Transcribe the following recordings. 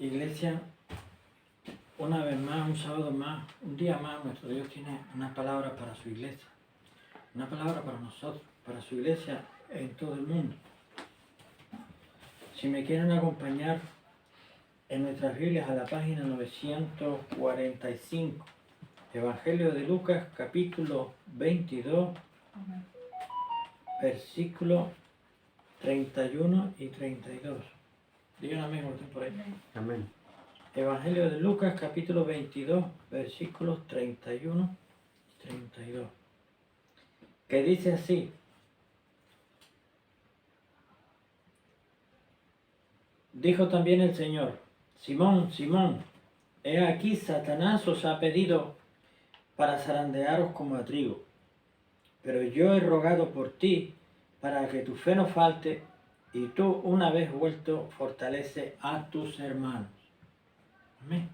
Iglesia, una vez más, un sábado más, un día más, nuestro Dios tiene una palabra para su iglesia, una palabra para nosotros, para su iglesia en todo el mundo. Si me quieren acompañar en nuestras Biblias a la página 945, Evangelio de Lucas, capítulo 22, versículos 31 y 32. Digan amén, ¿están por ahí? Amén. Evangelio de Lucas, capítulo 22, versículos 31 y 32. Que dice así: dijo también el Señor: Simón, Simón, he aquí Satanás os ha pedido para zarandearos como a trigo, pero yo he rogado por ti para que tu fe no falte, y tú, una vez vuelto, fortalece a tus hermanos. Amén.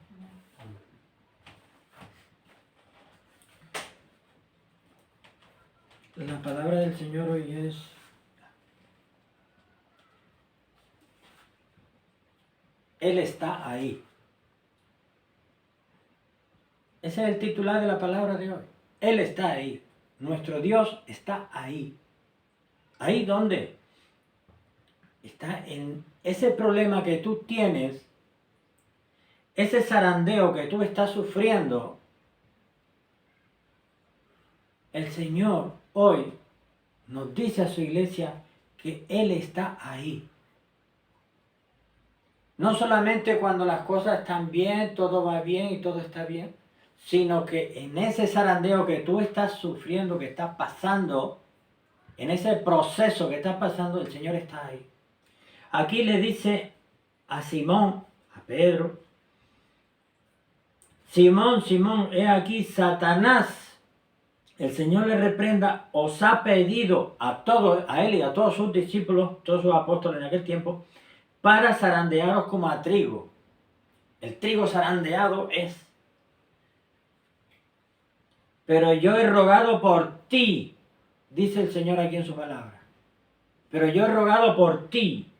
La palabra del Señor hoy es: Él está ahí. Ese es el titular de la palabra de hoy. Él está ahí. Nuestro Dios está ahí. ¿Ahí dónde? Está en ese problema que tú tienes, ese zarandeo que tú estás sufriendo. El Señor hoy nos dice a su iglesia que Él está ahí. No solamente cuando las cosas están bien, todo va bien y todo está bien, sino que en ese zarandeo que tú estás sufriendo, que estás pasando, en ese proceso que estás pasando, el Señor está ahí. Aquí le dice a Simón, a Pedro: Simón, Simón, he aquí Satanás, el Señor le reprenda, os ha pedido a él y a todos sus discípulos, todos sus apóstoles en aquel tiempo, para zarandearos como a trigo. El trigo zarandeado es: pero yo he rogado por ti, dice el Señor aquí en su palabra. Pero yo he rogado por ti,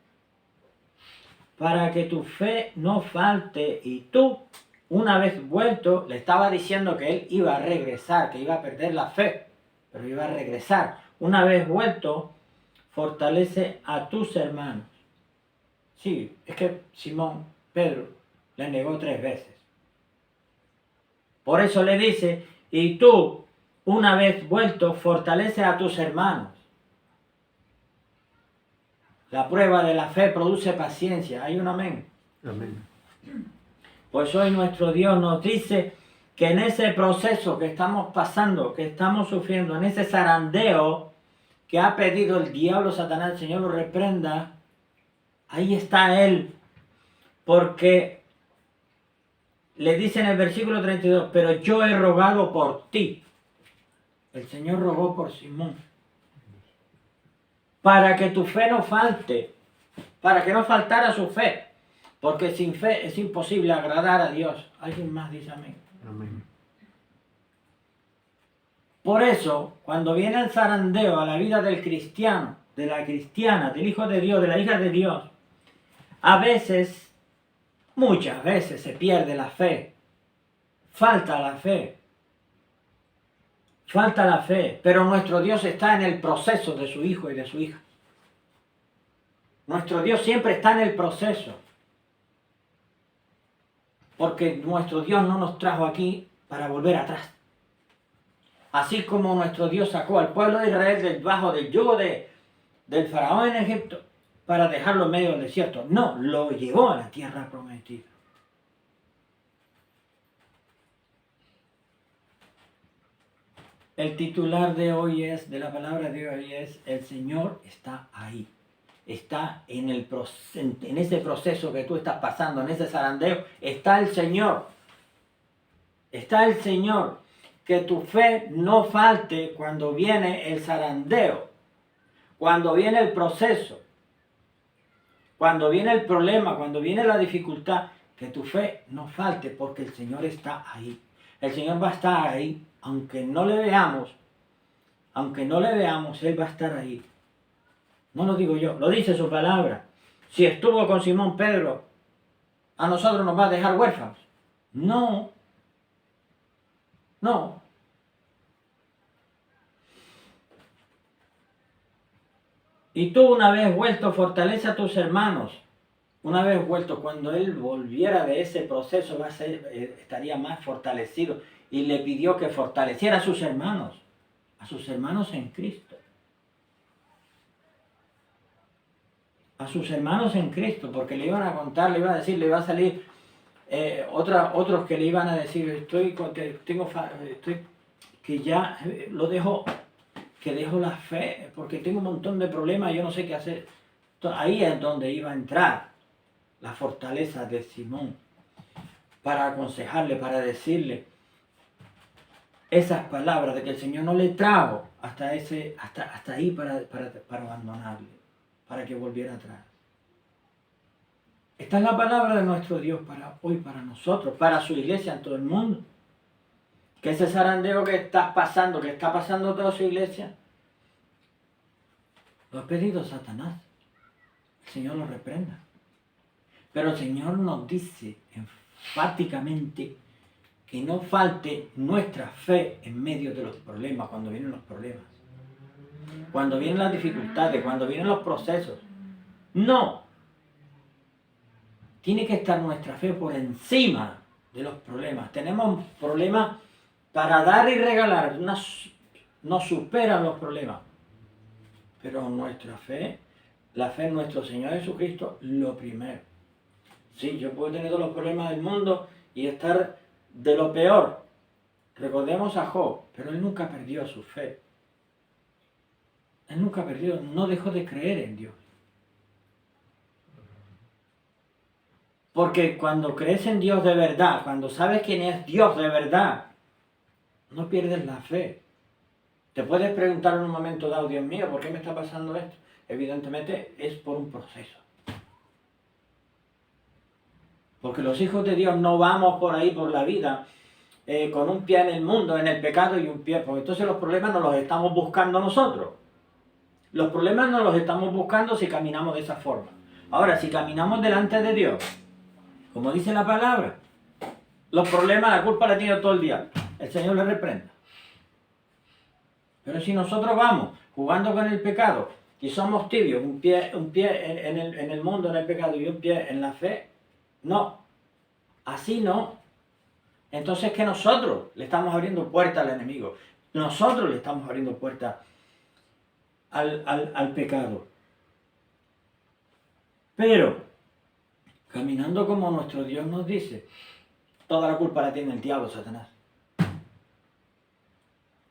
para que tu fe no falte, y tú, una vez vuelto, le estaba diciendo que él iba a regresar, que iba a perder la fe, pero iba a regresar. Una vez vuelto, fortalece a tus hermanos. Sí, es que Simón, Pedro, le negó 3 veces. Por eso le dice: y tú, una vez vuelto, fortalece a tus hermanos. La prueba de la fe produce paciencia. ¿Hay un amén? Amén. Pues hoy nuestro Dios nos dice que en ese proceso que estamos pasando, que estamos sufriendo, en ese zarandeo que ha pedido el diablo, Satanás, el Señor lo reprenda, ahí está Él. Porque le dice en el versículo 32, pero yo he rogado por ti. El Señor rogó por Simón, para que tu fe no falte, para que no faltara su fe, porque sin fe es imposible agradar a Dios. ¿Alguien más dice amén? Amén. Por eso, cuando viene el zarandeo a la vida del cristiano, de la cristiana, del hijo de Dios, de la hija de Dios, a veces, muchas veces se pierde la fe, falta la fe. Falta la fe, pero nuestro Dios está en el proceso de su hijo y de su hija. Nuestro Dios siempre está en el proceso. Porque nuestro Dios no nos trajo aquí para volver atrás. Así como nuestro Dios sacó al pueblo de Israel debajo del yugo del faraón en Egipto para dejarlo en medio del desierto. No, lo llevó a la tierra prometida. El titular de hoy es, de la palabra de hoy es: el Señor está ahí. Está en ese proceso que tú estás pasando, en ese zarandeo, está el Señor. Está el Señor. Que tu fe no falte cuando viene el zarandeo, cuando viene el proceso, cuando viene el problema, cuando viene la dificultad. Que tu fe no falte, porque el Señor está ahí. El Señor va a estar ahí, aunque no le veamos, Él va a estar ahí. No lo digo yo, lo dice su palabra. Si estuvo con Simón Pedro, a nosotros nos va a dejar huérfanos. No, no. Y tú una vez vuelto, fortalece a tus hermanos. Una vez vuelto, cuando él volviera de ese proceso, estaría más fortalecido. Y le pidió que fortaleciera a sus hermanos en Cristo. A sus hermanos en Cristo, porque le iban a contar, le iban a decir, le iba a salir otros que le iban a decir, que ya lo dejo, que dejo la fe, porque tengo un montón de problemas, yo no sé qué hacer. Entonces, ahí es donde iba a entrar la fortaleza de Simón, para aconsejarle, para decirle esas palabras de que el Señor no le trajo hasta ahí para abandonarle, para que volviera atrás. Esta es la palabra de nuestro Dios para hoy, para nosotros, para su iglesia en todo el mundo. Que ese zarandeo que está pasando toda su iglesia, lo ha pedido Satanás. El Señor lo reprenda. Pero el Señor nos dice enfáticamente que no falte nuestra fe en medio de los problemas, cuando vienen los problemas. Cuando vienen las dificultades, cuando vienen los procesos. No. Tiene que estar nuestra fe por encima de los problemas. Tenemos problemas para dar y regalar. Nos superan los problemas. Pero nuestra fe, la fe en nuestro Señor Jesucristo, lo primero. Sí, yo puedo tener todos los problemas del mundo y estar de lo peor. Recordemos a Job, pero él nunca perdió su fe. Él nunca perdió, no dejó de creer en Dios. Porque cuando crees en Dios de verdad, cuando sabes quién es Dios de verdad, no pierdes la fe. Te puedes preguntar en un momento dado, Dios mío, ¿por qué me está pasando esto? Evidentemente es por un proceso. Porque los hijos de Dios no vamos por ahí por la vida con un pie en el mundo, en el pecado y un pie, porque entonces los problemas no los estamos buscando nosotros. Los problemas no los estamos buscando si caminamos de esa forma. Ahora, si caminamos delante de Dios, como dice la palabra, los problemas, la culpa la tiene todo el día. El Señor le reprenda. Pero si nosotros vamos jugando con el pecado y somos tibios, un pie en el mundo, en el pecado y un pie en la fe, no. Así no. Entonces que nosotros le estamos abriendo puerta al enemigo. Nosotros le estamos abriendo puerta al pecado. Pero, caminando como nuestro Dios nos dice, toda la culpa la tiene el diablo, Satanás.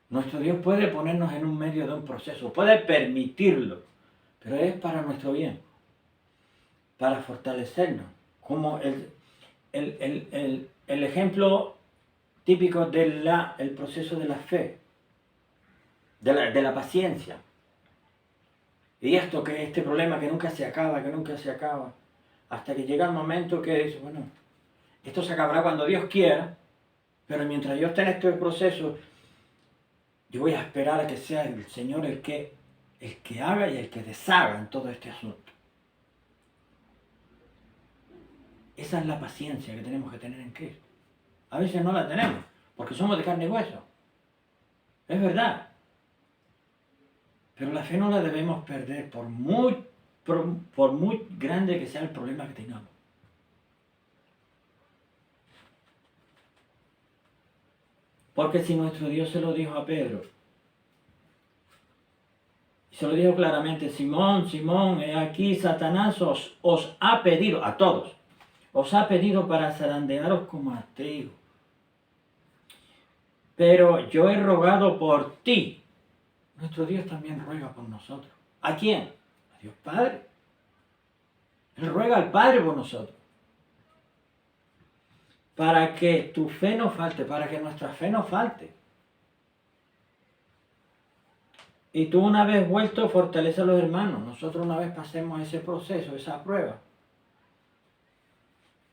Nuestro Dios puede ponernos en un medio de un proceso, puede permitirlo, pero es para nuestro bien, para fortalecernos, como el ejemplo típico del proceso de la fe, de la paciencia. Y este problema que nunca se acaba, hasta que llega el momento que dice, bueno, esto se acabará cuando Dios quiera, pero mientras yo esté en este proceso, yo voy a esperar a que sea el Señor el que haga y el que deshaga en todo este asunto. Esa es la paciencia que tenemos que tener en Cristo. A veces no la tenemos, porque somos de carne y hueso. Es verdad. Pero la fe no la debemos perder por muy grande que sea el problema que tengamos. Porque si nuestro Dios se lo dijo a Pedro, se lo dijo claramente, Simón, Simón, he aquí Satanás os ha pedido, a todos, os ha pedido para zarandearos como a trigo. Pero yo he rogado por ti. Nuestro Dios también ruega por nosotros. ¿A quién? A Dios Padre. Él ruega al Padre por nosotros. Para que tu fe no falte, para que nuestra fe no falte. Y tú una vez vuelto, fortalece a los hermanos. Nosotros una vez pasemos ese proceso, esa prueba,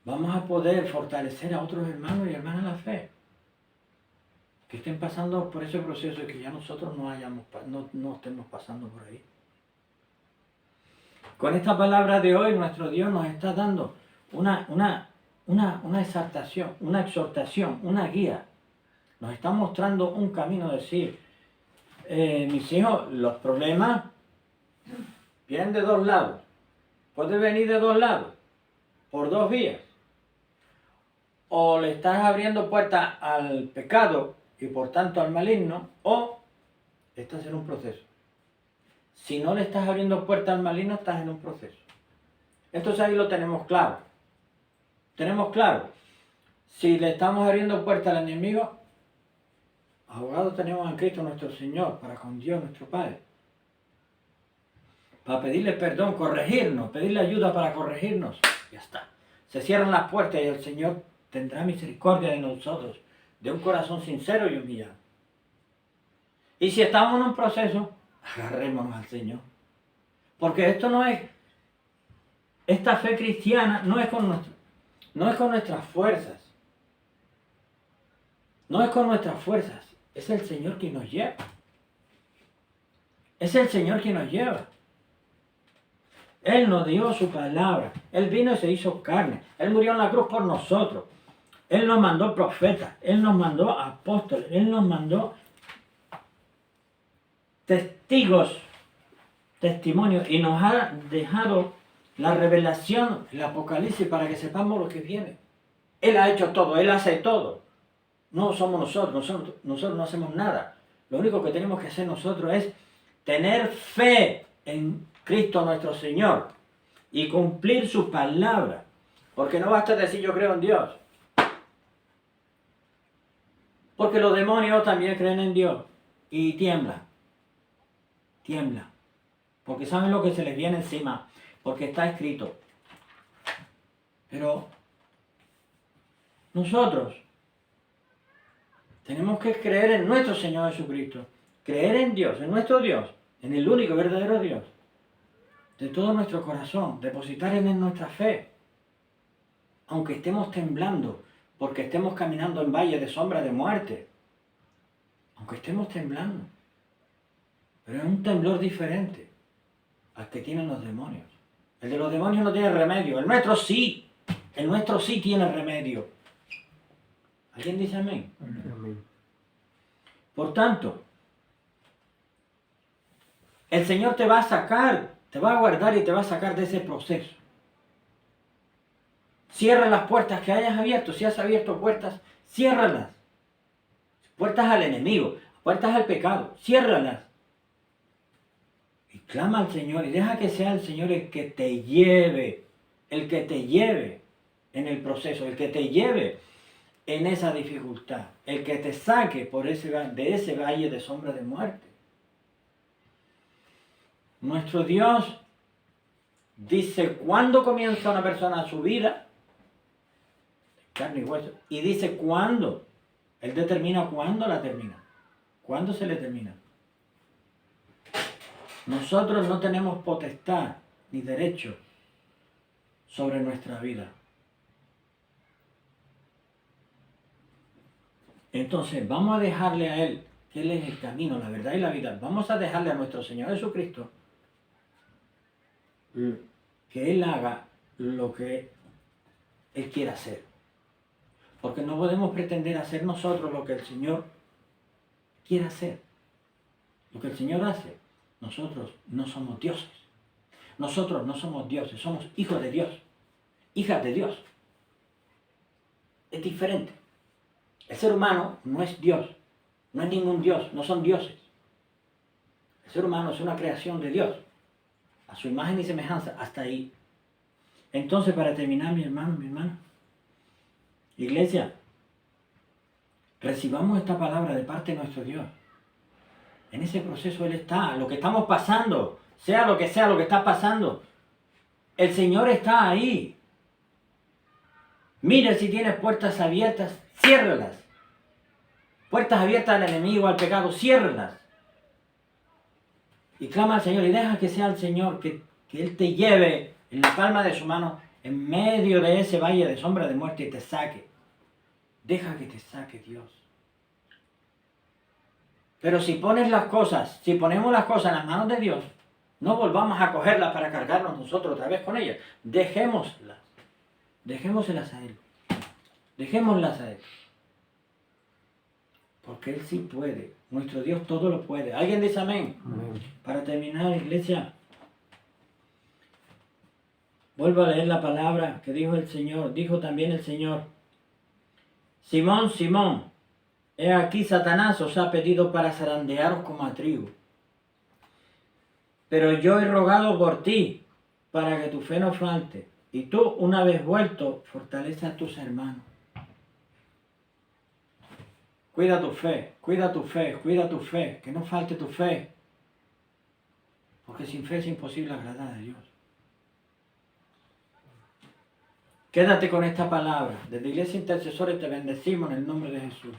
vamos a poder fortalecer a otros hermanos y hermanas en la fe. Que estén pasando por ese proceso y que ya nosotros no estemos pasando por ahí. Con esta palabra de hoy, nuestro Dios nos está dando una una exaltación, una exhortación, una guía. Nos está mostrando un camino, decir, mis hijos, los problemas vienen de dos lados. Puede venir de dos lados, por dos vías. O le estás abriendo puertas al pecado y por tanto al maligno, o estás en un proceso. Si no le estás abriendo puertas al maligno, estás en un proceso. Entonces ahí lo tenemos claro. Tenemos claro. Si le estamos abriendo puertas al enemigo, abogado tenemos en Cristo nuestro Señor, para con Dios nuestro Padre. Para pedirle perdón, corregirnos, pedirle ayuda para corregirnos. Ya está. Se cierran las puertas y el Señor tendrá misericordia de nosotros, de un corazón sincero y humillado. Y si estamos en un proceso, agarrémonos al Señor. Porque esto no es, esta fe cristiana no es con nuestras fuerzas. No es con nuestras fuerzas. Es el Señor quien nos lleva. Es el Señor quien nos lleva. Él nos dio su palabra. Él vino y se hizo carne. Él murió en la cruz por nosotros. Él nos mandó profetas. Él nos mandó apóstoles. Él nos mandó testigos, testimonios. Y nos ha dejado la revelación, el Apocalipsis, para que sepamos lo que viene. Él ha hecho todo. Él hace todo. No somos nosotros. Nosotros no hacemos nada. Lo único que tenemos que hacer nosotros es tener fe en Cristo nuestro Señor y cumplir su palabra, porque no basta decir yo creo en Dios, porque los demonios también creen en Dios y tiemblan, porque saben lo que se les viene encima, porque está escrito. Pero nosotros tenemos que creer en nuestro Señor Jesucristo, creer en Dios, en nuestro Dios, en el único verdadero Dios, de todo nuestro corazón, depositar en él nuestra fe, aunque estemos temblando, porque estemos caminando en valle de sombra de muerte, aunque estemos temblando, pero es un temblor diferente al que tienen los demonios. El de los demonios no tiene remedio, el nuestro sí tiene remedio. ¿Alguien dice amén? Amén. Por tanto, el Señor te va a sacar, te va a guardar y te va a sacar de ese proceso. Cierra las puertas que hayas abierto. Si has abierto puertas, ciérralas. Puertas al enemigo, puertas al pecado, ciérralas. Y clama al Señor y deja que sea el Señor el que te lleve en el proceso, el que te lleve en esa dificultad, el que te saque de ese valle de sombra de muerte. Nuestro Dios dice cuándo comienza una persona su vida, carne y hueso, y dice cuándo. Él determina cuándo la termina, cuándo se le termina. Nosotros no tenemos potestad ni derecho sobre nuestra vida. Entonces vamos a dejarle a Él, que Él es el camino, la verdad y la vida. Vamos a dejarle a nuestro Señor Jesucristo que Él haga lo que Él quiera hacer. Porque no podemos pretender hacer nosotros lo que el Señor quiere hacer. Lo que el Señor hace. Nosotros no somos dioses. Nosotros no somos dioses, somos hijos de Dios. Hijas de Dios. Es diferente. El ser humano no es Dios. No es ningún Dios. No son dioses. El ser humano es una creación de Dios. A su imagen y semejanza, hasta ahí. Entonces, para terminar, mi hermana, iglesia, recibamos esta palabra de parte de nuestro Dios. En ese proceso Él está, lo que estamos pasando, sea lo que está pasando, el Señor está ahí. Mira si tienes puertas abiertas, ciérralas. Puertas abiertas al enemigo, al pecado, ciérralas. Y clama al Señor y deja que sea el Señor, que Él te lleve en la palma de su mano en medio de ese valle de sombra de muerte y te saque. Deja que te saque Dios. Pero si ponemos las cosas en las manos de Dios, no volvamos a cogerlas para cargarnos nosotros otra vez con ellas. Dejémoslas a Él. Dejémoslas a Él. Porque Él sí puede. Nuestro Dios todo lo puede. ¿Alguien dice amén? Amén. Para terminar, iglesia, vuelvo a leer la palabra que dijo el Señor. Dijo también el Señor: Simón, Simón, he aquí Satanás os ha pedido para zarandearos como a trigo. Pero yo he rogado por ti, para que tu fe no falte. Y tú, una vez vuelto, fortalece a tus hermanos. Cuida tu fe, cuida tu fe, cuida tu fe, que no falte tu fe. Porque sin fe es imposible agradar a Dios. Quédate con esta palabra. Desde Iglesia Intercesores te bendecimos en el nombre de Jesús.